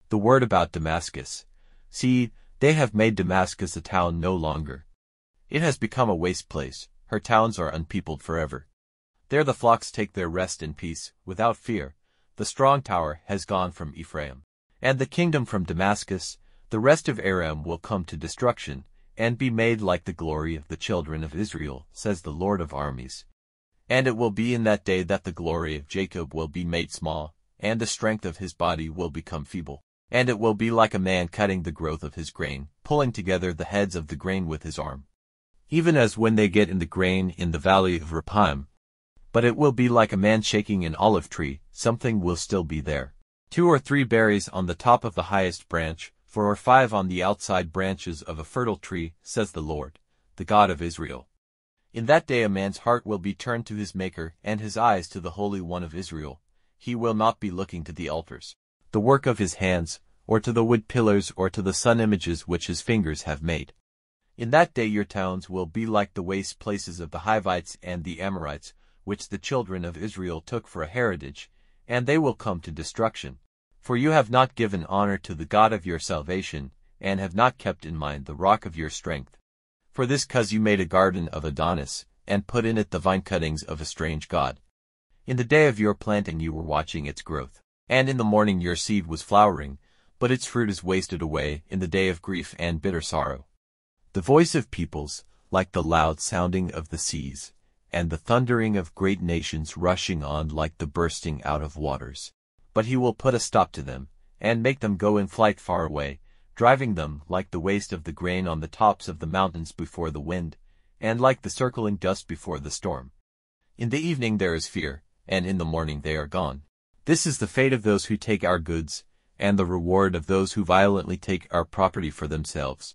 The word about Damascus. See, they have made Damascus a town no longer. It has become a waste place, her towns are unpeopled forever. There the flocks take their rest in peace, without fear. The strong tower has gone from Ephraim, and the kingdom from Damascus. The rest of Aram will come to destruction, and be made like the glory of the children of Israel, says the Lord of armies. And it will be in that day that the glory of Jacob will be made small, and the strength of his body will become feeble. And it will be like a man cutting the growth of his grain, pulling together the heads of the grain with his arm. Even as when they get in the grain in the valley of Rephaim. But it will be like a man shaking an olive tree, something will still be there. 2 or 3 berries on the top of the highest branch, 4 or 5 on the outside branches of a fertile tree, says the Lord, the God of Israel. In that day a man's heart will be turned to his Maker, and his eyes to the Holy One of Israel. He will not be looking to the altars, the work of his hands, or to the wood pillars, or to the sun images which his fingers have made. In that day your towns will be like the waste places of the Hivites and the Amorites, which the children of Israel took for a heritage, and they will come to destruction. For you have not given honor to the God of your salvation, and have not kept in mind the rock of your strength. For this cause you made a garden of Adonis, and put in it the vine cuttings of a strange god. In the day of your planting you were watching its growth, and in the morning your seed was flowering, but its fruit is wasted away in the day of grief and bitter sorrow. The voice of peoples, like the loud sounding of the seas, and the thundering of great nations rushing on like the bursting out of waters. But he will put a stop to them, and make them go in flight far away, driving them like the waste of the grain on the tops of the mountains before the wind, and like the circling dust before the storm. In the evening there is fear, and in the morning they are gone. This is the fate of those who take our goods, and the reward of those who violently take our property for themselves.